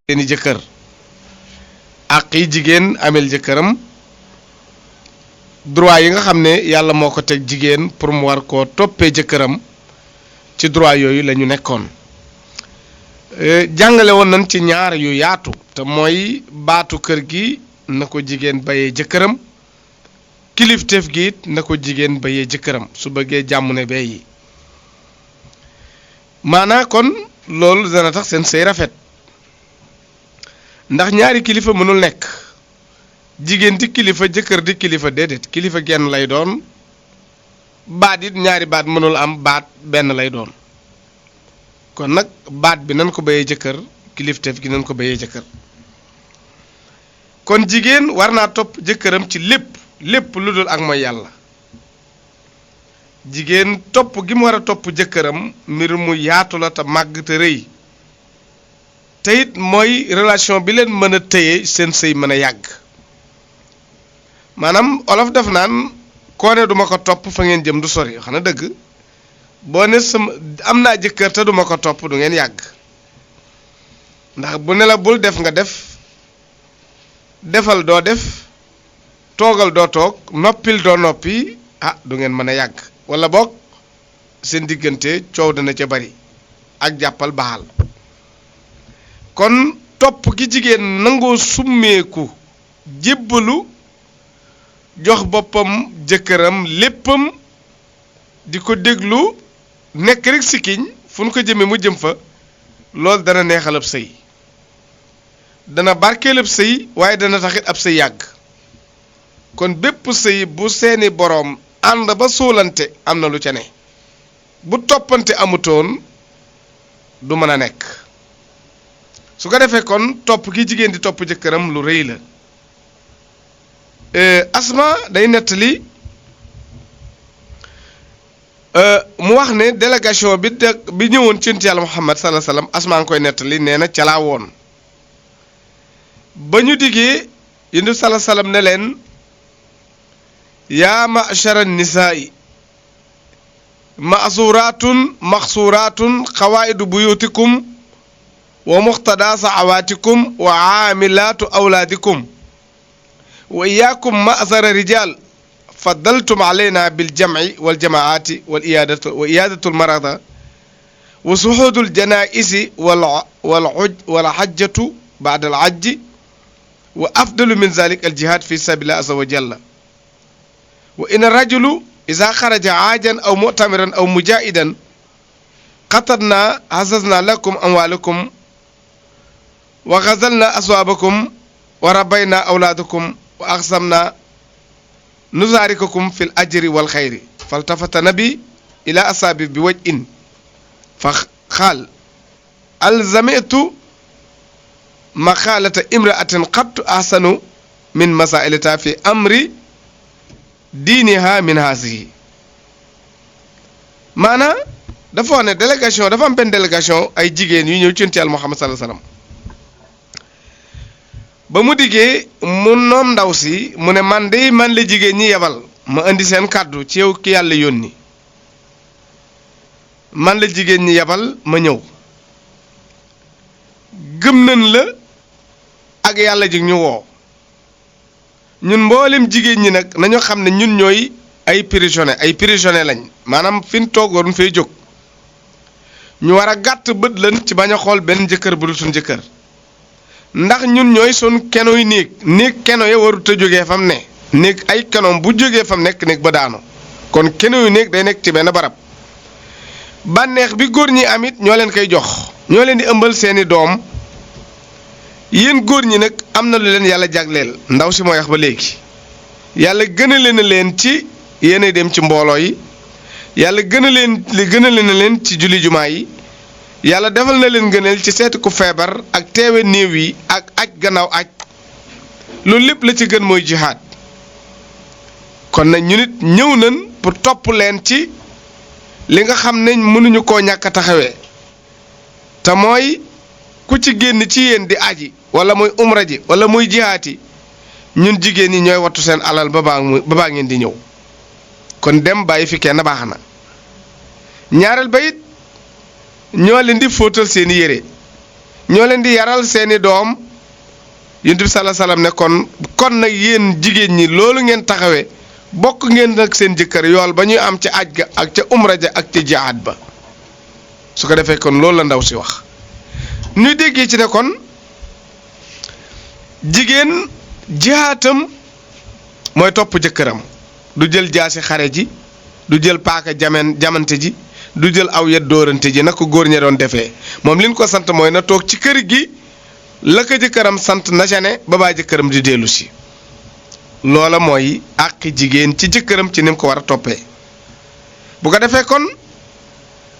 seeni jëkkër àq yi jigéen amel jëkkëram droit yi nga xam ne yàlla moo ko teg jigéen pour mu war koo toppee jëkkëram ci droit yooyu la ñu nekkoon jàngale woon nañ ci ñaar yu yaatu te mooy baatu kër gi na ko jigéen bayee jëkkëram kilifteef gi it na ko jigéen bayee jëkkëram su bëggee jàmm ne bee yi maanaa kon loolu dana tax seen sëy rafet ndax ñaari kilifa mënul nekk jigéen di kilifa jëkkër di kilifa déedéet kilifa genn lay doon baat it ñaari baat mënul am baat benn lay doon kon nag baat bi nan ko bayee jëkkër kilifteef gi nan ko bayee jëkkër kon jigéen war naa topp jëkkëram ci lépp lu dul ak mooy yàlla jigéen topp gi mu war a topp jëkkëram mbir mu yaatu la te màgg te rëy te it mooy relation bi leen mën a téye seen sëy mën a yàgg maanaam olof def naan koo ne duma ko topp fa ngeen jëm du sori wax na dëgg boo ne sama am naa jëkkër te duma ko topp du ngeen yàgg ndax bu ne la bul def nga def defal doo def toogal doo toog noppil doo noppi du ngeen mën a yàgg wala boog seen diggante coow dana ca bari ak jàppal baxal kon topp gi jigéen nangoo summeeku jébbalu jox boppam jëkkëram léppam di ko déglu nekk rek sikkiñ fu nu ko jëmee mu jëm fa loolu dana neexal ab sëy dana barkeel ab sëy waaye dana taxit ab sëy yàgg kon bépp sëy bu seeni boroom ànd ba suulante am na lu ca ne bu toppante amutoon du mën a nekk su ko defee kon topp gi jigéen di topp jëkkëram lu rëy la Asma day nettali mu wax ne délégation bi ñëwoon ci yonent Yàlla Muhammad sallallahu alayhi wasallam Asma nga koy nettali nee na ca laa woon ba ñu diggee yonent sallallahu alayhi wasallam ne leen yaa ma'shara nisaa'i ma'suuraatun maxsuuraatun xawaa'idu buyuutikum wa muqtadaa sa'awaatikum wa aamilaatu awlaadikum wa iyyaakum ma'sara rijaal faddaltum alaynaa bil jam'i wal jama'aati wal iyaadatul marada wa suhuudul janaa'isi wal hajjatu ba'da al hajji wa afdalu min zaalika al jihaad fi sabiilillaahi azza wa jalla wa inna rajulu izaa xaraja aajan aw mu'tamiran aw mujaahidan qatarnaa hazaznaa lakum amwaalakum wa ghazalnaa aswaabakum wa rabbaynaa awlaadakum wa aqsamnaa nuzaarikakum fil ajri wal xayri faltafata nabi ila asaabi bi wajhin fa qaal alzamitu maqaalata imra'atin qattu ahsanu min masaa'ilata fi amri diiniha min haasihi maanaam dafa wax ne délégation dafa am benn délégation ay jigéen yu ñëw ci yonent Yàlla Muhammad sallallahu alayhi wasallam ba mu diggee mu noom ndaw si mu ne man la jigéen ñi yebal ma indi seen kàddu ci yow ki yàlla yónni man la jigéen ñi yebal ma ñëw gëm nañ la ak yàlla ji ñu woo ñun mboolem jigéen ñi nag nañu xam ne ñun ñooy ay prisonniers lañ maanaam fi ñu toog waruñ fay jóg ñu war a gàtt bët lan ci bañ a xool benn jëkkër bu dul suñ jëkkër ndax ñun ñooy sun kenoy néeg keno ya warut a jógee fam ne néeg ay kenoom bu jógee fam nekk néeg ba daanu kon kenoy néeg day nekk ci benn barab bànneex bi góor ñi amit ñoo leen koy jox ñoo leen di ëmbal seeni doom yéen góor ñi nag am na lu leen yàlla jagleel ndaw si mooy wax ba léegi yàlla gënale na leen ci yéenay dem ci mbooloo yi yàlla gënale na leen ci julli jumaa yi yàlla defal na leen gënal ci seeti ku feebar ak teewe néew yi ak aj gannaaw aj loolu lépp la ci gën mooy jihaad kon nag ñu nit ñëw nañ pour topp leen ci li nga xam ne mënuñu koo ñàkk a taxawee te mooy ku ci génn ci yéen di aji wala muy umra ji wala muy jihaati ñun jigéen ñi ñooy wattu seen alal ba baa ngeen di ñëw kon dem bàyyi fi kenn baax na ñaareel ba it ñoo leen di fóotal seeni yére ñoo leen di yaral seeni doom Yonent bi sallallahu alayhi wasallam ne kon nag yéen jigéen ñi loolu ngeen taxawee bokk ngeen nag seen jëkkër yool ba ñuy am ca aj ga ak ca umra ja ak ca jihaad ba su ko defee kon loolu la ndaw si wax ñuy déggee ci ne kon jigéen jihaatam mooy topp jëkkëram du jël jaasi xare ji du jël paaka jamante ji du jël aw yet dóorante ji na ko góor ña doon defee moom li ñu ko sant mooy na toog ci kër gi la ko jëkkëram sant na ca ne ba baa jëkkëram di dellu si loola mooy àqi jigéen ci jëkkëram ci ni mu ko war a toppee bu ko defee kon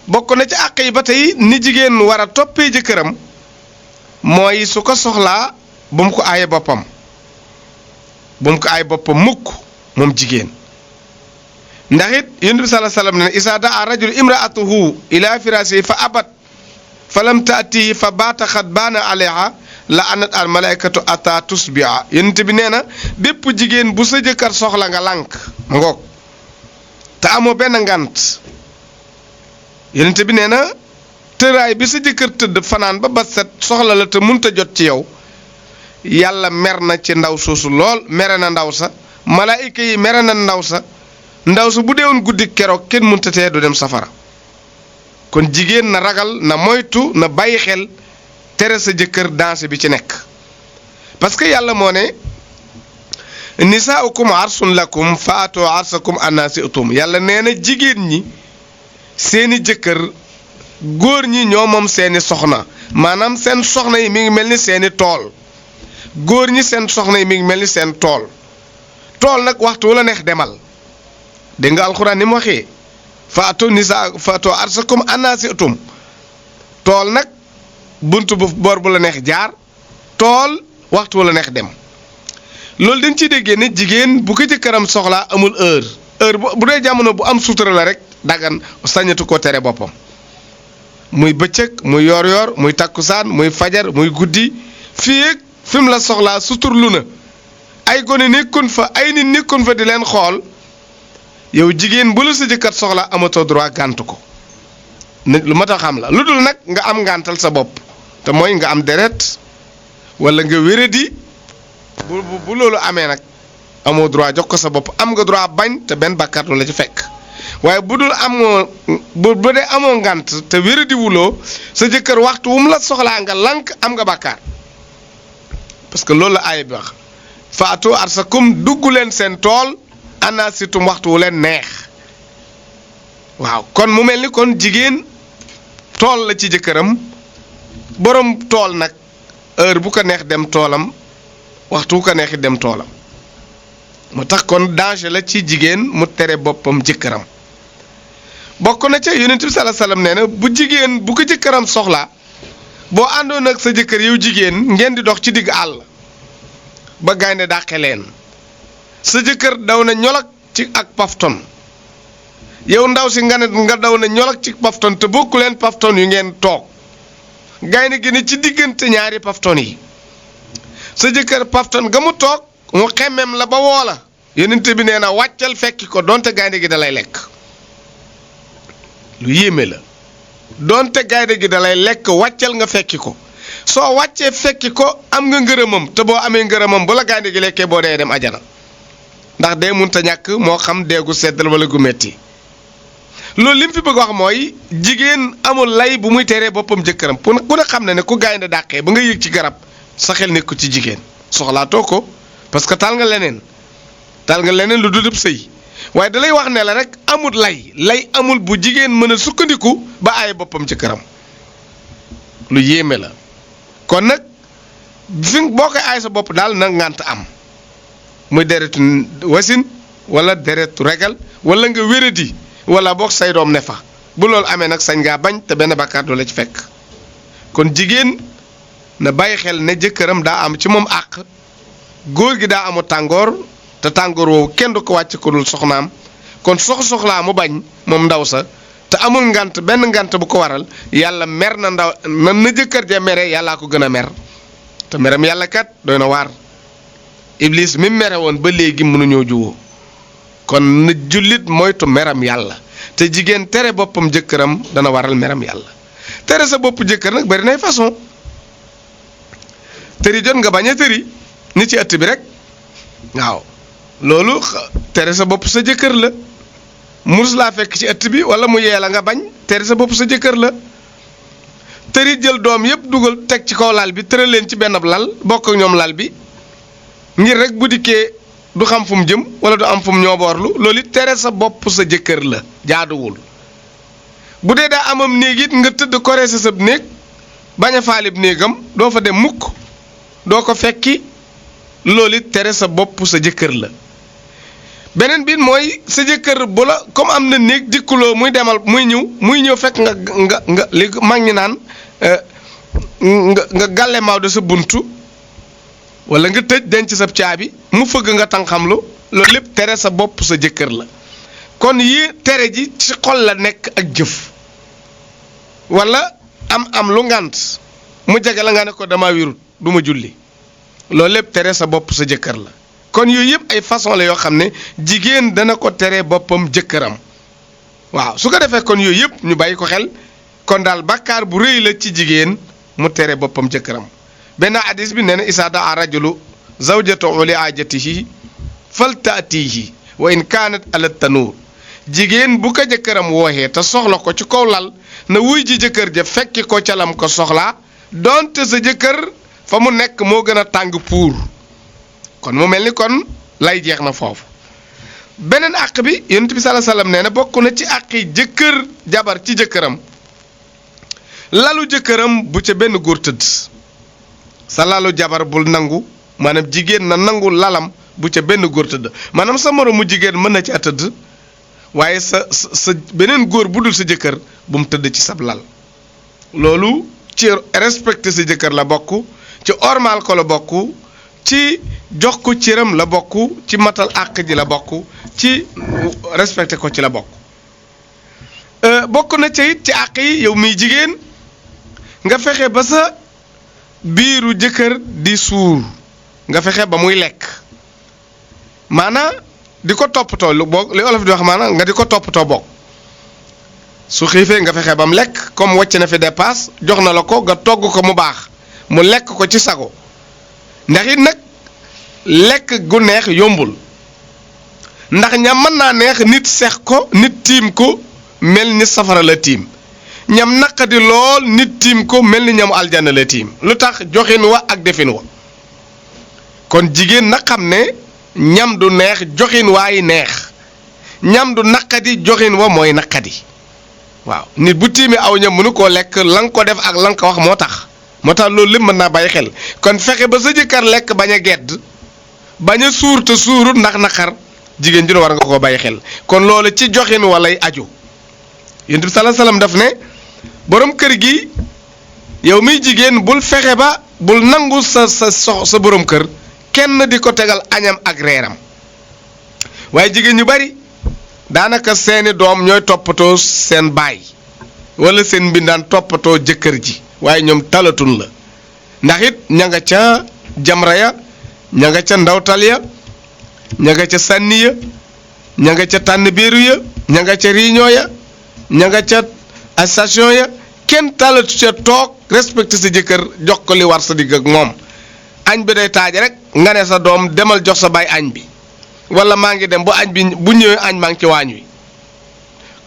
bokk na ci àq yi ba tey ni jigéen war a toppee jëkkëram mooy su ko soxlaa bu mu ko aaye boppam mukk moom jigéen ndax it Yonent bi sallallahu alayhi wasallam ne isaa daa rajul imraatuhu ila firaasi fa abat fa lam taatihi fa baata xadbaana alayha la anat al malaykatu ata tusbia Yonent bi nee na bépp jigéen bu sa jëkkër soxla nga lànk ma ngoog te amoo benn ngant Yonent bi nee na tëraay bi sa jëkkër tëdd fanaan ba bat set soxla la te munta jot ci yow yàlla mer na ci ndaw soosu lool mere na ndaw sa malaayika yi mere na ndaw sa bu deewoon guddi keroog kenn munta tee du dem safara kon jigéen na ragal na moytu na bàyyi xel tere sa jëkkër danse bi ci nekk parce que yàlla moo ne nisaaukum arsun lakum faatoo arsakum annasiutum yàlla nee na jigéen ñi seeni jëkkër góor ñi ñoo moom seeni soxna maanaam seen soxna yi mi ngi mel ni seeni tool góor ñi seen soxna yi mi ngi mel ni seen tool nag waxtu wu la neex demal dégg nga alxuraan ni mu waxee faatoo arsakum annasiutum tool nag buntu bu boor bu la neex jaar tool waxtu wu la neex dem loolu dañ ciy déggee ne jigéen bu ko jëkkëram soxlaa amul heure bu dee jamono bu am sutura la rek dagan sañatu ko tere boppam muy bëccëg muy yor-yor muy takkusaan muy fajar muy guddi fii ak fi mu la soxlaa suturlu na ay gone nekkoon fa ay nit nekkoon fa di leen xool yow jigéen bu la sa jëkkër soxlaa amatoo droit gàntu ko lu mat a xam la lu dul nag nga am ngàntal sa bopp te mooy nga am deret wala nga wéradi bu loolu amee nag amoo droit jox ko sa bopp am nga droit bañ te benn bàkkaar du la ci fekk waaye bu dul bu dee amoo ngànt te wéradi wuloo sa jëkkër waxtu wu mu la soxlaa nga lànk am nga bàkkaar parce que loolu la aaya bi wax faatu arsakum dugg leen seen tool anasitum waxtu wu leen neex waaw kon mu mel ni kon jigéen tool la ci jëkkëram borom tool nag heure bu ko neex dem toolam waxtu wu ko neexi dem toolam moo tax kon danger la ci jigéen mu tere boppam jëkkëram bokk na ca Yonent bi sallallahu alayhi wasallam nee na bu jigéen bu ko jëkkëram soxlaa boo àndoon ak sa jëkkër yow jigéen ngeen di dox ci digg àll ba gaynde dàqe leen sa jëkkër daw na ñolak ci ak pafton yow ndaw si nga daw na ñolak ci pafton te bokku leen pafton yu ngeen toog gaynde gi ne ci diggante ñaari pafton yi sa jëkkër pafton ga mu toog mu xemmem la ba woo la Yonent bi nee na wàccal fekki ko donte gaynde gi da lay lekk lu yéeme la donte gaynde gi da lay lekk wàccal nga fekki ko soo wàccee fekki ko am nga ngërëmam te boo amee ngërëmam bu la gaynde gi lekkee boo dee dem ajana ndax dee munta ñàkk moo xam deegu seddal wala gu metti loolu li mu fi bëgg wax mooy jigéen amul lay bu muy teree boppam jëkkëram ku ne xam na ne ku gaynde dàqee ba nga yëg ci garab sa xel nekku ci jigéen soxlaatoo ko parce que tal nga leneen lu dudub sëy waaye dalay wax ne la rek amul lay amul bu jigéen mën a sukkandiku ba aaye boppam jëkkëram lu yéeme la kon nag fi boo koy aay sa bopp daal na ngànt am muy deretu wasin wala deretu regal wala nga wéradi wala boog say doom ne fa bu loolu amee nag sañ ngaa bañ te benn bàkkaar du la ci fekk kon jigéen na bàyyi xel ne jëkkëram daa am ci moom àq góor gi daa amu tàngoor te tàngoor woowu kenn du ko wàcc ko dul soxnaam kon soxlaa mu bañ moom ndaw sa te amul ngant benn ngant bu ko waral yàlla mer na na jëkkër ja mere yàllaa ko gën a mer te meram yàlla kat doy na waar iblis mi mere woon ba léegi mënuñoo juwoo kon na jullit moytu meram yàlla te jigéen tere boppam jëkkëram dana waral meram yàlla tere sa bopp jëkkër nag bari nay façon tëri jot nga bañ a tëri ni ci ëtt bi rek waaw loolu tere sa bopp sa jëkkër la murs laa fekk ci ëtt bi wala mu yee la nga bañ tere sa bopp sa jëkkër la tëri jël doom yépp dugal teg ci kaw lal bi tëral leen ci benn lal bokk ak ñoom lal bi ngir rek bu dikkee du xam fu mu jëm wala du am fu mu ñooboorlu loolu it tere sa bopp sa jëkkër la jaaduwul bu dee daa amam néeg it nga tëdd koree sa sab néeg bañ a faalib néegam doo fa dem mukk doo ko fekki loolu it tere sa bopp sa jëkkër la beneen bi mooy sa jëkkër bu la comme am na néeg dikkuloo muy demal muy ñëw fekk nga li mag ñi naan nga gàlle maaw de sa buntu wala nga tëj denc sa caabi mu fëgg nga tànqamlu loolu lépp tere sa bopp sa jëkkër la kon yi tere ji ci xol la nekk ak jëf wala am lu ngànt mu jege la nga ne ko dama wirut du ma julli loolu lépp tere sa bopp sa jëkkër la kon yooyu yëpp ay façon la yoo xam ne jigéen dana ko tere boppam jëkkëram waaw su ko defee kon yooyu yëpp ñu bàyyi ko xel kon daal bàkkaar bu rëy la ci jigéen mu tere boppam jëkkëram benn hadis bi nee na isaa daa rajulu zawjatahu li aajatihi faltaatihi wa in kaanat ala tanuur jigéen bu ko jëkkëram wooxee te soxla ko ci kaw lal na wuy ji jëkkër ja fekki ko ca lam ko soxlaa donte sa jëkkër fa mu nekk moo gën a tàng puur kon mu mel ni kon lay jeex na foofu beneen àq bi yonent bi sallallahu alayhi wasallam nee na bokk na ci àqi jëkkër jabar ci jëkkëram lalu jëkkëram bu ca benn góor tëdd sa lalu jabar bul nangu maanaam jigéen na nangu lalam bu ca benn góor tëdd maanaam sa moromu jigéen mën na ci a tëdd waaye sa beneen góor bu dul sa jëkkër bu mu tëdd ci sab lal loolu ci respecté sa jëkkër la bokk ci ormal ko la bokk ci jox ko cëram la bokk ci matal àq ji la bokk ci respecté ko ci la bokk bokk na ca it ci àq yi yow miy jigéen nga fexe ba sa biiru jëkkër di suur nga fexe ba muy lekk maanaam di ko toppatoo lu boog li olof di wax maanaam nga di ko toppatoo bokk su xiifee nga fexe ba mu lekk comme wàcc na fi dépasse jox na la ko nga togg ko mu baax mu lekk ko ci sago ndax it nag lekk gu neex yombul ndax ñam mën naa neex nit sex ko nit tiim ko mel ni safara la tiim ñam naqadi lool nit tiim ko mel ni ñamu aljanna la tiim lu tax joxin wa ak defin wa kon jigéen na xam ne ñam du neex joxin waay neex ñam du naqadi joxin wa mooy naqadi waaw nit bu tiimee aw ñam mënu koo lekk la nga ko def ak la nga ko wax moo tax loolu lépp mën naa bàyyi xel kon fexe ba sa jëkkër lekk bañ a gedd bañ a suur te suurut ndax naqar jigéen ju ne war nga koo bàyyi xel kon loolu ci joxin walay aju yonent bi sallallahu alayhi wasallam daf ne borom kër gi yow miy jigéen bul fexe ba bul nangu sa borom kër kenn di ko tegal añam ak reeram waaye jigéen ñu bari daanaka seeni doom ñooy toppatoo seen baay wala seen mbindaan toppatoo jëkkër ji waaye ñoom talatun la ndax it ña nga ca jamra ya ña nga ca ndawtal ya ña nga ca sànni ya ña nga ca tànn béeru ya ña nga ca réunion ya ña nga ca station ya kenn talatu ca toog respecté sa jëkkër jox ko li war sa digg ak moom añ bi day taaj rek nga ne sa doom demal jox sa baay añ bi wala maa ngi dem bu añ bi bu ñëwee añ maa ngi ci waañ wi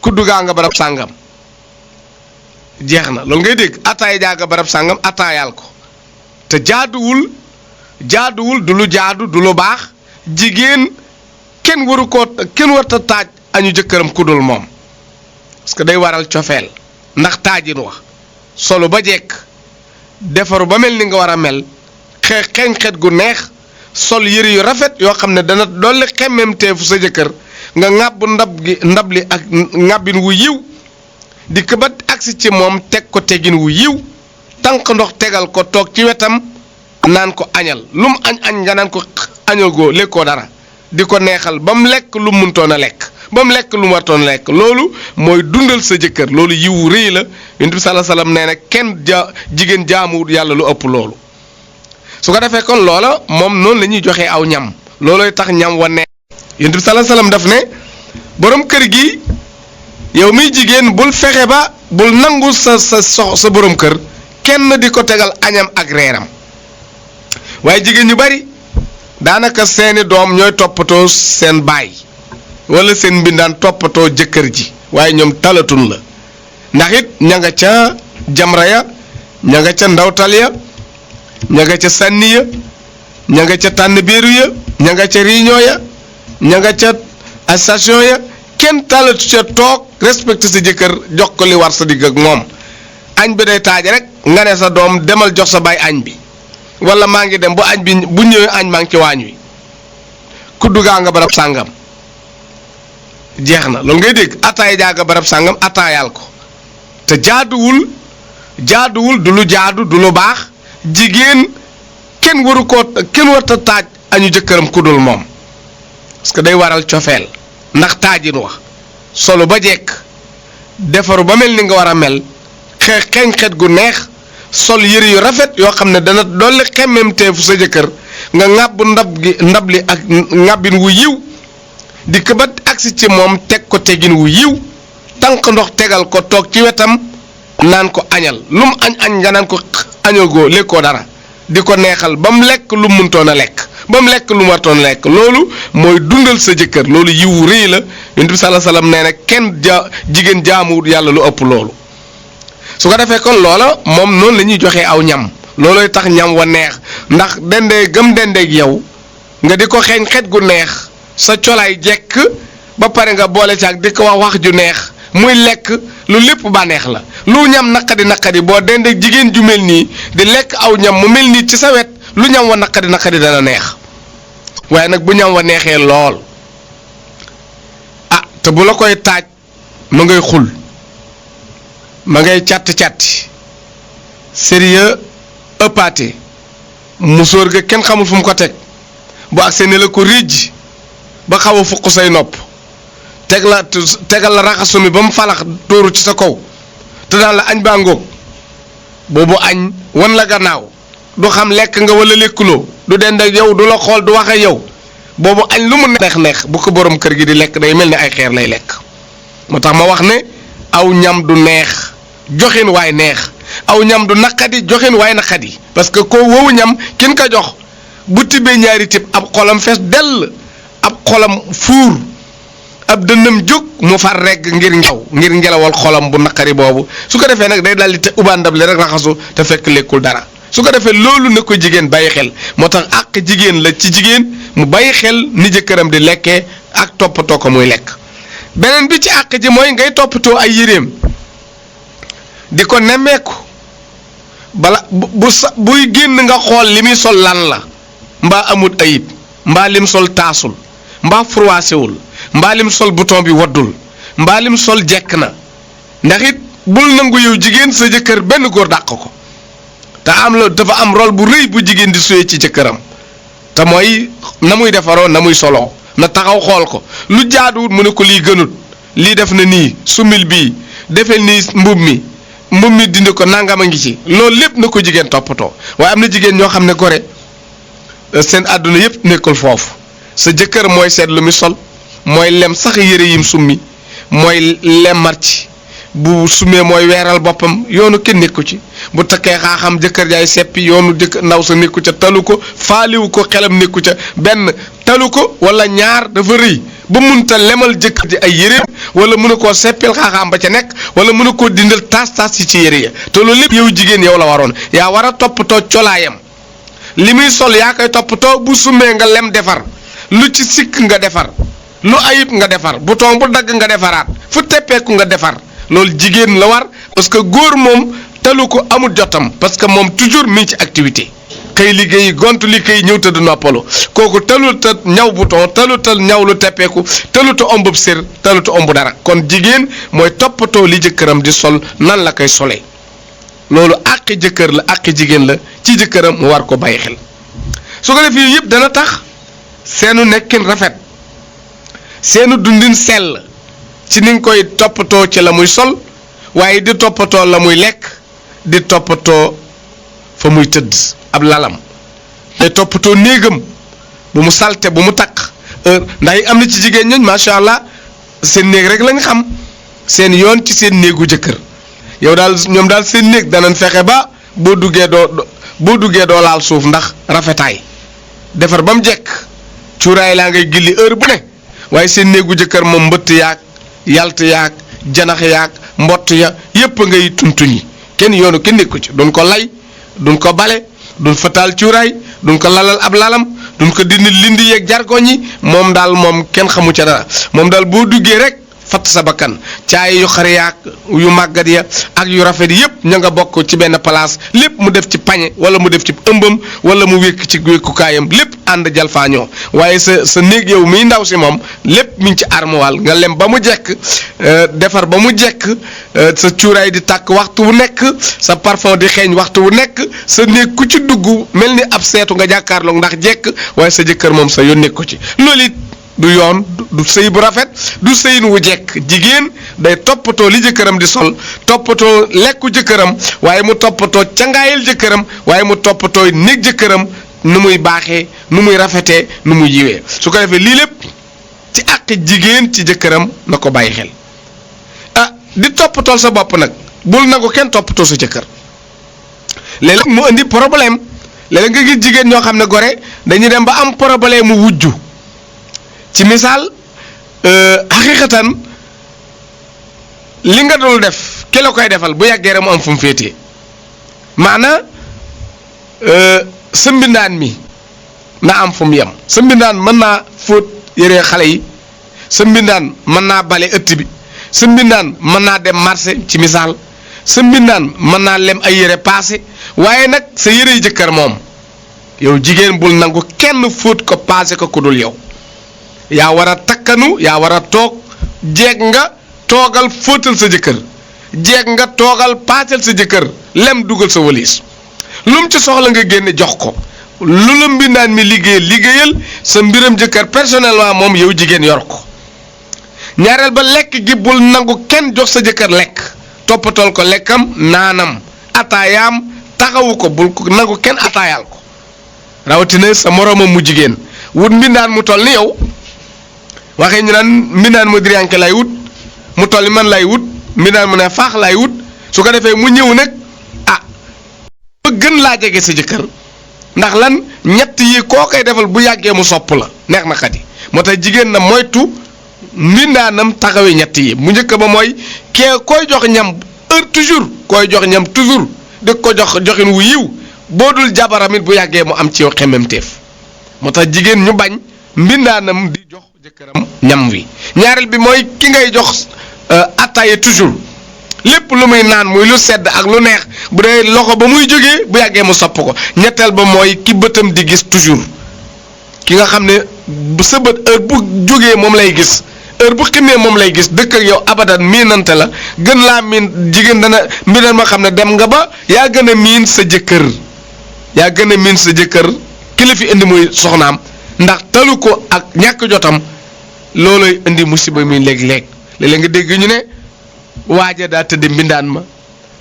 kuddu gaa nga barab sàngam jeex na loolu ngay dégg ataay jaa nga barab sàngam ataayaal ko te jaaduwul du lu jaadu du lu baax jigéen kenn warta taaj añu jëkkëram kudul moom parce que day waral cofeel ndax taajin wax solo ba jekk defaru ba mel ni nga war a mel xeeñ xet gu neex sol yëre yu rafet yoo xam ne dana dolli xemmemteefu sa jëkkër nga ŋàbb ndab li ak ŋàbbin wu yiw di ko ba agsi ci moom teg ko tegin wu yiw tànk ndox tegal ko toog ci wetam naan ko añal lu mu añ nga naan ko añagoo lekkoo dara di ko neexal ba mu lekk lu mu mëntoon a lekk ba mu lekk lu mu wartoon a lekk loolu mooy dundal sa jëkkër loolu yiwu rëy la Yonent bi sallallahu alayhi wasallam nee na kenn jigéen jaamuwut yàlla lu ëpp loolu su ko defee kon loola moom noonu la ñuy joxee aw ñam loolooy tax ñam wa neex. Yonent bi sallallahu alayhi wasallam daf ne borom kër gi yow miy jigéen bul fexe ba bul nangu sa borom kër kenn di ko tegal añam ak reeram waaye jigéen ñu bari daanaka seeni doom ñooy toppatoo seen baay wala seen mbindaan toppatoo jëkkër ji waaye ñoom talatun la ndax it ña nga ca jamra ya ña nga ca ndawtal ya ña nga ca sànni ya ña nga ca tànn béeru ya ña nga ca réunion ya ña nga ca station ya kenn talatu ca toog respecté sa jëkkër jox ko li war sa digg ak moom añ bi day taaje rek nga ne sa doom demal jox sa baay añ bi wala maa ngi dem bu añ bi bu ñëwee añ maa ngi ci waañ wi kuddu gaa nga barab sàngam jeex na loolu ngay dégg ataay jaa nga barab sàngam ataayaal ko te jaaduwul du lu jaadu du lu baax jigéen kenn warta taaj añu jëkkëram kudul moom parce que day waral cofeel ndax taajin wax solo ba jekk defaru ba mel ni nga war a mel xeeñ xet gu neex sol yëre yu rafet yoo xam ne dana dolli xemmemteefu sa jëkkër nga ŋàbb ndab li ak ŋàbbin wu yiw di ko ba agsi ci moom teg ko tegin wu yiw tànk ndox tegal ko toog ci wetam naan ko añal lu mu añ nga naan ko añagoo lekkoo dara di ko neexal ba mu lekk lu mu mëntoon a lekk ba mu lekk lu mu wartoon a lekk loolu mooy dundal sa jëkkër loolu yiwu rëy la Yonent bi sallallahu alayhi wasallam nee na kenn jigéen jaamuwut yàlla lu ëpp loolu su ko defee kon loola moom noonu la ñuy joxee aw ñam loolooy tax ñam wa neex ndax dendee gëm dendeeg yow nga di ko xeeñ xet gu neex sa colaay jekk ba pare nga boole ci ak di ko wax ju neex muy lekk lu lépp bànneex la lu ñam naqadi boo dendeeg jigéen ju mel nii di lekk aw ñam mu mel nii ci sa wet lu ñam wa naqadi dana neex waaye nag bu ñam wa neexee lool te bu la koy taaj ma ngay xul ma ngay càtt-càtti sérieux ëppaate musóor ga kenn xamul fu mu ko teg bu agsee ne la ko rijj ba xaw a fuq say nopp tegal la raxasu mi ba mu falax tóoru ci sa kaw te daan la añ baa ngóog boobu añ wan la gannaaw du xam lekk nga wala lekkuloo du dend ak yow du la xool du wax ak yow boobu añ lu mu neex bu ko borom kër gi di lekk day mel ni ay xeer lay lekk moo tax ma wax ne aw ñam du neex joxin waay neex aw ñam du naqadi joxin waay naqadi parce que koo wowu ñam kin ko jox bu tibbee ñaari tib ab xolam fees dell ab xolam fuur ab dënnam jóg mu far regg ngir ngelawal xolam bu naqari boobu su ko defee nag day daldi te ubandab li rek raxasu te fekk lekkul dara su ko defee loolu na ko jigéen bàyyi xel moo tax àq jigéen la ci jigéen mu bàyyi xel ni jëkkëram di lekkee ak toppatoo ko muy lekk beneen bi ci àq ji mooy ngay toppatoo ay yéreem di ko nemmeeku bala buy génn nga xool li muy sol lan la mbaa amut ayib mbaa lim sol taasul mbaa froissewul mbaa lim sol bouton bi waddul mbaa lim sol jekk na ndax it bul nangu yow jigéen sa jëkkër benn góor dàq ko te dafa am rôle bu rëy bu jigéen di suyee ci jëkkëram te mooy na muy defaroo na muy soloo na taxaw xool ko lu jaaduwut mu ne ko lii gënut lii def na nii sumil bii defel nii mbub mi dindi ko nangam a ngi ci loolu lépp na ko jigéen toppatoo waaye am na jigéen ñoo xam ne gore seen àdduna yépp nekkul foofu sa jëkkër mooy seet lu muy sol mooy lem sax yére yim summi mooy lemmar ci bu sumee mooy weeral boppam yoonu kenn nekku ci bu takkee xaaxam jëkkër jaay seppi yoonu ndaw sa nekku ca talu ko faaliwu ko xelam nekku ca benn talu ko wala ñaar dafa rëy ba munta lemal jëkkër ji ay yéreem wala mënu koo seppil xaaxaam ba ca nekk wala mënu koo dindal taas yi ci yére ya te loolu lépp yow jigéen yow la waroon yaa war a toppatoo colaayam li muy sol yaa koy toppatoo bu sumee nga lem defar lu ci sikk nga defar lu ayib nga defar bouton bu dagg nga defaraat fu teppeeku nga defar loolu jigéen la war parce que góor moom talu ko amul jotam parce que moom toujours mi ngi ci activité xëy liggéey gontu liggéey ñëw tëdd noppalu kooku talul ta ñaw bouton talul ta ñaw lu teppeeku talul ta ombub sér talul ta ombu dara kon jigéen mooy toppatoo li jëkkëram di sol nan la koy solee loolu àqi jëkkër la àqi jigéen la ci jëkkëram mu war ko bàyyi xel su ko defee yëpp dana tax seenu nekkin rafet seenu dundin sell ci ni nga koy toppatoo ci la muy sol waaye di toppatoo la muy lekk di toppatoo fa muy tëdd ab lalam day toppatoo néegam bu mu salte bu mu takk ndax am na ci jigéen ñooñ macha allah seen néeg rek lañ xam seen yoon ci seen néegu jëkkër yow daal ñoom daal seen néeg danañ fexe ba boo duggee doo laal suuf ndax rafetaay defar ba mu jekk cuuraay laa ngay gilli heure bu ne waaye seen néegu jëkkër moom mbëtt yaag yalt yaag janax yaag mbott ya yépp ngay tuntuñi kenn yoonu kenn nekku ci duñ ko lay duñ ko bale duñ fa taal cuuraay duñ ko lalal ab lalam duñ ko dindi lindi yeeg jargoñ yi moom daal moom kenn xamu ca dara moom daal boo duggee rek fatt sa bakkan caay yu xar yaag yu màggat ya ak yu rafet yépp ña nga bokk ci benn place lépp mu def ci pañe wala mu def ci ëmbam wala mu wékk ci wékkukaayam lépp ànd jalfaañoo waaye sa néeg yow miy ndaw si moom lépp mi ngi ci armoire nga lem ba mu jekk defar ba mu jekk sa cuuraay di tàkk waxtu wu nekk sa parfum di xeeñ waxtu wu nekk sa néeg ku ci dugg mel ni ab seetu nga jàkkaarloog ndax jekk waaye sa jëkkër moom sa yoon nekku ci loolu it du yoon du sëy bu rafet du sëyin wu jekk jigéen day toppatoo li jëkkëram di sol toppatoo lekku jëkkëram waaye mu toppatoo cangaayal jëkkëram waaye mu toppatoo néeg jëkkëram nu muy baaxee nu muy rafetee nu muy yiwee su ko defee lii lépp ci àq jigéen ci jëkkëram na ko bàyyi xel di toppatool sa bopp nag bul nangu kenn toppatoo sa jëkkër léeg-léeg mu indi problème léeg-léeg nga gis jigéen ñoo xam ne gore dañuy dem ba am problème mu wujju ci misaal xaqiqatan li nga dul def ki la koy defal bu yàggee rek mu am fu mu féetee maana sa mbindaan mi na am fu mu yem sa mbindaan mën naa fóot yére xale yi sa mbindaan mën naa bale ëtt bi sa mbindaan mën naa dem marché ci misaal sa mbindaan mën naa lem ay yére paase waaye nag sa yére yi jëkkër moom yow jigéen bul nangu kenn fóot ko paase ko ku dul yow yaa war a takkanu yaa war a toog jeeg nga toogal fóotal sa jëkkër jeeg nga toogal paasal sa jëkkër lem dugal sa waliis lu mu ci soxla nga génne jox ko lu la mbindaan mi liggéeyal sa mbiram jëkkër personnellement moom yow jigéen yor ko ñaareel ba lekk gi bul nangu kenn jox sa jëkkër lekk toppatool ko lekkam naanam ataayaam taxawu ko bul ko nangu kenn ataayaal ko rawatina sa moroomam mu jigéen wut mbindaan mu toll ni yow waxee ñu naan mbindaan mu diriyanke lay wut mu toll ni man lay wut mbindaan mu ne faax lay wut su ko defee mu ñëw nag ba gën laa jege sa jëkkër ndax lan ñett yi koo koy defal bu yàggee mu sopp la neex na xadi moo tax jigéen na moytu mbindaanam taxawee ñett yi mu njëkk ba mooy kee koy jox ñam heure toujours koy jox ñam toujours di ko jox joxin wu yiw boo dul jabaram it bu yàggee mu am ci yow xemmemteef moo tax jigéen ñu bañ mbindaanam di jox jëkkëram ñam wi ñaareel bi mooy ki ngay jox attaaya toujours lépp lu muy naan muy lu sedd ak lu neex bu dee loxo ba muy jógee bu yàggee mu sopp ko ñetteel ba mooy ki bëtam di gis toujours ki nga xam ne sa bët heure bu jógee moom lay gis heure bu ximmee moom lay gis dëkk ak yow abadan miinante la gën laa miin jigéen dana mbir ma xam ne dem nga ba yaa gën a miin sa jëkkër yaa gën a miin sa jëkkër ki la fi indi muy soxnaam ndax talu ko ak ñàkk jotam looloy indi musiba mi léeg-léeg léeg-léeg nga dégg ñu ne waaja daa tëdd mbindaan ma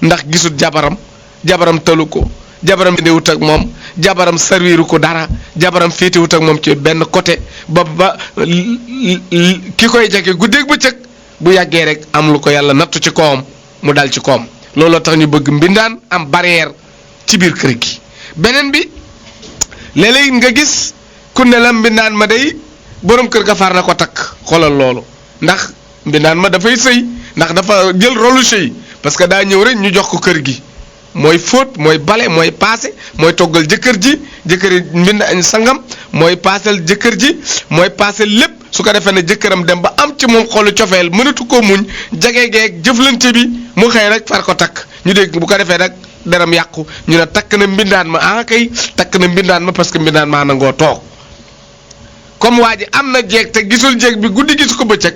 ndax gisul jabaram talu ko jabaram wut ak moom jabaram serviru ko dara jabaram féete wut ak moom ci benn côté ba ki koy jege guddeeg bëccëg bu yàggee rek am lu ko yàlla nattu ci kawam mu dal ci kawam looloo tax ñu bëgg mbindaan am barrière ci biir kër gi beneen bi léeg-léeg nga gis ku ne la mbindaan ma day borom kër ga far na ko takk xoolal loolu ndax mbindaan ma dafay sëy ndax dafa jël rôle sëy parce que daa ñëw rek ñu jox ko kër gi mooy fóot mooy bale mooy paase mooy toggal jëkkër ji jëkkëri mbind sangam mooy paasal jëkkër ji mooy paasal lépp su ko defee ne jëkkëram dem ba am ci moom xolu cofeel mënatu koo muñ jege geeg jëflante bi mu xëy rek far ko takk ñu dégg bu ko defee rek daram yàqu ñu ne takk na mbindaan ma kay takk na mbindaan ma parce que mbindaan maa nangoo toog comme waa ji am na jeeg te gisul jeeg bi guddi gisu ko bëccëg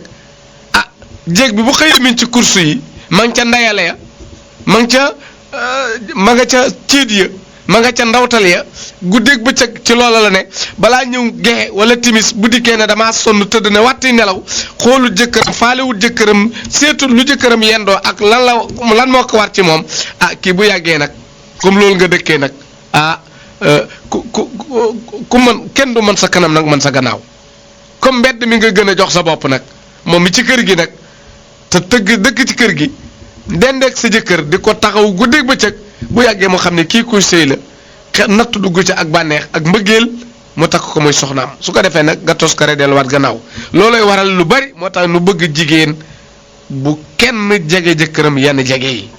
jeeg bi bu xëy min ci course yi ma nga ca ndayale ya ma nga ca céet ya ma nga ca ndawtal ya guddeeg bëccëg ci loola la ne balaa ñëw gexe wala timis bu dikkee ne damaa sonn tëdd ne wàtti nelaw xoolul jëkkëram faalewul jëkkëram seetul lu jëkkëram yendoo ak lan moo ko war ci moom kii bu yàggee nag comme loolu nga dëkkee nag ku mën kenn du mën sa kanam nag mën sa gannaaw comme mbedd mi nga gën a jox sa bopp nag moom mi ci kër gi nag te dëkk ci kër gi dendeeg sa jëkkër di ko taxaw guddeeg bëccëg bu yàggee mu xam ne kii kuy sëy la natt dugg ci ak bànneex ak mbëggeel mu takk ko muy soxnaam su ko defee nag nga tos kare delluwaat gannaaw loolooy waral lu bari moo tax nu bëgg jigéen bu kenn jege jëkkëram yenn jege yi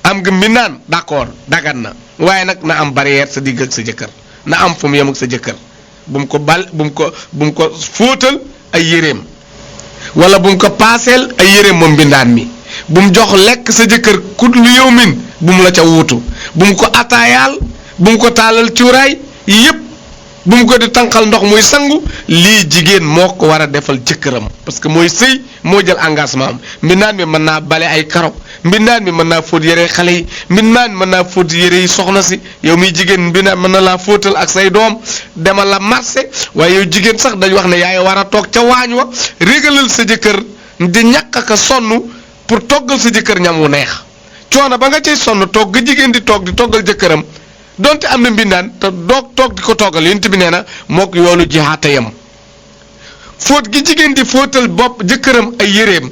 am nga mi naan d'accord dagan na waaye nag na am barrière sa digg ak sa jëkkër na am fu mu yem ak sa jëkkër bu mu ko fóotal ay yéreem wala bu mu ko paaseel ay yéreem moom mbindaan mi bu mu jox lekk sa jëkkër ku lu yow min bu mu la ca wuutu bu mu ko ataayaal bu mu ko taalal cuuraay yépp bu mu ko di tànqal ndox muy sangu lii jigéen moo ko war a defal jëkkëram parce que mooy sëy moo jël engagement am mbindaan mi mën naa bale ay karo mbindaan mi mën naa fóot yére xale yi mbindaan mi mën naa fóot yére yi soxna si yow miy jigéen mbindaan mën na laa fóotal ak say doom demal la marché waaye yow jigéen sax dañ wax ne yaay war a toog ca waañ wa régalal sa jëkkër di ñàkk ak a sonn pour toggal sa jëkkër ñam wu neex coono ba nga cay sonn toog ga jigéen di toggal jëkkëram donte am na mbindaan te toog di ko toggal yonent bi nee na mook yoolu jihaata yam fóot gi jigéen di fóotal bopp jëkkëram ay yéreem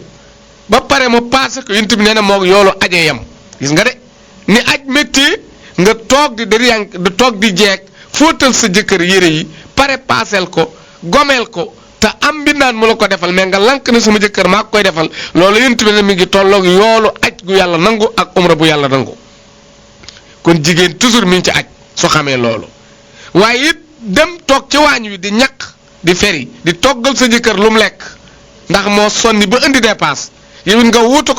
ba pare mu paase ko yonent bi nee na mook yoolu aje yam gis nga de ni aj métti nga toog di toog di jeeg fóotal sa jëkkër yére yi pare paaseel ko gomeel ko te am mbindaan mu la ko defal mais nga lank ne sama jëkkër maa koy defal loolu yonent bi ne mi ngi tolloog yoolu aj gu yàlla nangu ak umra bu yàlla nangu kon jigéen toujours mi ngi ci aj soo xamee loolu waaye it dem toog ci waañ wi di ñaq di feri di toggal sa jëkkër lu mu lekk ndax moo sonni ba indi dépasse yow it nga wuutu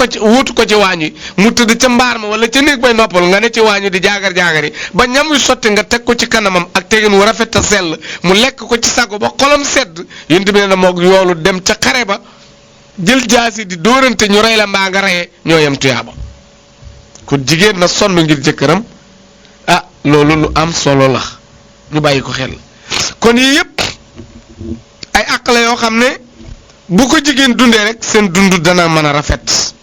ko ci waañ wi mu tëdd ca mbaar ma wala ca néeg bay noppal nga ne ci waañ wi di jaagar-jaagari ba ñam wi sotti nga teg ko ci kanamam ak tegin wu rafet a sell mu lekk ko ci sago ba xolam sedd yéen tamit ne moog yoolu dem ca xare ba jël jaasi di dóorante ñu rey la mbaa nga reyee ñoo yem tuyaaba kon jigéen na sonn ngir jëkkëram ah loolu lu am solo la ñu bàyyi ko xel kon yii yëpp ay àq la yoo xam ne bu ko jigéen dundee rek seen dund dana mën a rafet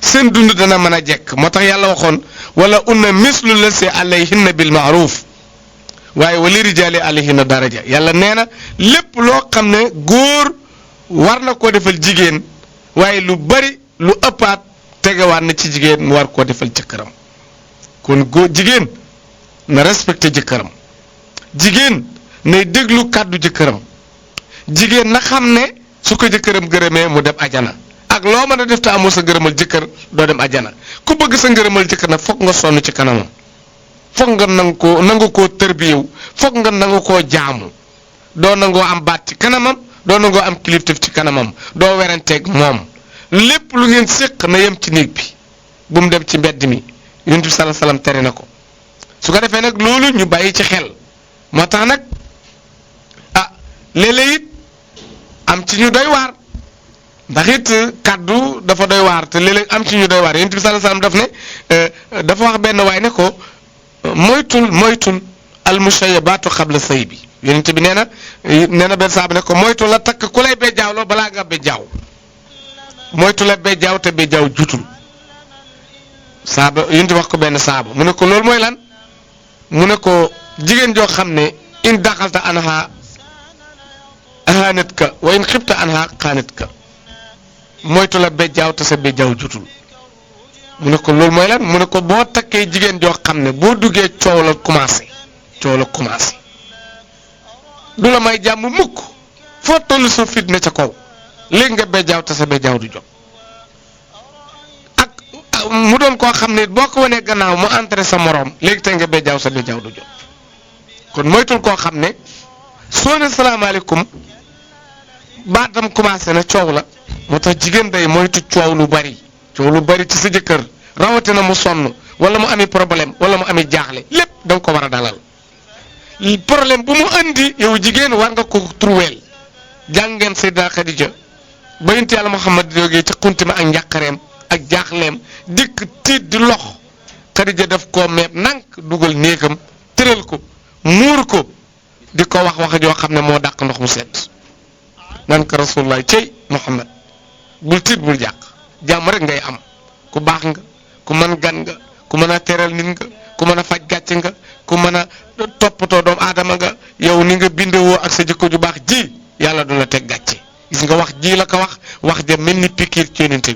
seen dund dana mën a jekk moo tax yàlla waxoon wala unna mislu lasi alayhinna bil maaruf waaye wali rijaali alayhinna daraja yàlla nee na lépp loo xam ne góor war na koo defal jigéen waaye lu bari lu ëppaat tegewaat na ci jigéen mu war koo defal jëkkëram kon jigéen na respecté jëkkëram jigéen nay déglu kàddu jëkkëram jigéen na xam ne su ko jëkkëram gërëmee mu dem ajana ak loo mën a def te amoo sa ngërëmal jëkkër doo dem ajana ku bëgg sa ngërëmal jëkkër nag foog nga sonn ci kanamam foog nga nangu koo tërbiyew foog nga nangu koo jaamu doo nangoo am baat ci kanamam doo nangoo am kilifteef ci kanamam doo weranteeg moom lépp lu ngeen séq na yem ci néeg bi bu mu dem ci mbedd mi yonent bi sallallahu alayhi wasallam tere na ko su ko defee nag loolu ñu bàyyi ci xel moo tax nag ah léeg-léeg it am ci ñu doy waar ndax it kaddu dafa doy waar te léeg-léeg am ci ñu doy waar yonent bi sallallahu alayhi wasallam daf ne dafa wax benn waay ne ko moytul almushayabaatu xabla sëy bi yonent bi nee na benn saaba ne ko moytu la takk ku lay bejjaaw balaa nga bejjaaw moytu la bejjaaw te bejjaaw jutul saaba yonent wax ko benn saaba mu ne ko loolu mooy lan mu ne ko jigéen joo xam ne in daxalta anha ahanat ka wa in xibta anha xaanat ka moytu la bejjaaw te sa bejjaaw jutul mu ne ko loolu mooy lan mu ne ko boo takkee jigéen joo xam ne boo duggee coow la commencé du la may jàmm mukk foo toll sa fit ne ca kaw léegi nga bejjaaw te sa bejjaaw du jóg ak mu doon koo xam ne boo ko wanee gannaaw mu entré sa moroom léegi tey nga bejjaaw sa bejjaaw du jóg kon moytul koo xam ne soo ne salaamaaleykum baatam commencé na coow la moo tax jigéen day moytu coow lu bari ci sa jëkkër rawatina mu sonn wala mu ami problème wala mu ami jaaxle lépp da nga ko war a dalal problème bu mu andi yow jigéen war nga ko trouver jàngeen Sayyidaa Xadija ba yonent Yàlla Muhammad jógee ci xunti ma ak njàqareem ak jaaxleem dikk tiit di lox Xadija daf koo meeb nank dugal néegam tëral ko muur ko di ko wax joo xam ne moo dàq ndox mu sedd nan ko Rasulullah cey Muhammad bul tiit bul jàq jàmm rek ngay am ku baax nga ku mën gan nga ku mën a teral nit nga ku mën a faj gàcce nga ku mën a toppatoo doomu aadama nga yow ni nga bindewoo ak sa jikko ju baax ji yàlla du la teg gàcce gis nga wax ji la ko wax ja mel ni pikiir ci yonent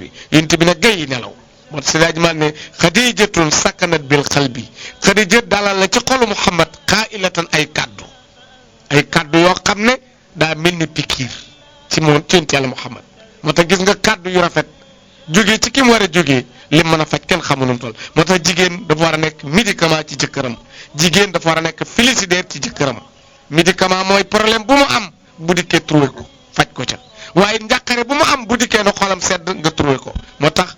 bi nag gay yi nelaw moo tax sidaaj man ne xadijatun sakkanat bil xalbi xadija dalal la ci xolu Muhammad xaailatan ay kaddu yoo xam ne daa mel ni pikiir ci moom ci yonent yàlla Muhammad moo tax gis nga kaddu yu rafet jógee ci ki mu war a jógee lim mën a faj kenn xamu nu mu toll moo tax jigéen dafa war a nekk médicament ci jëkkëram jigéen dafa war a nekk félicitaire ci jëkkëram médicament mooy problème bu mu am bu dikkee trouvé ko faj ko ca waaye njàqare bu mu am bu dikkee na xolam sedd nga trouvé ko moo tax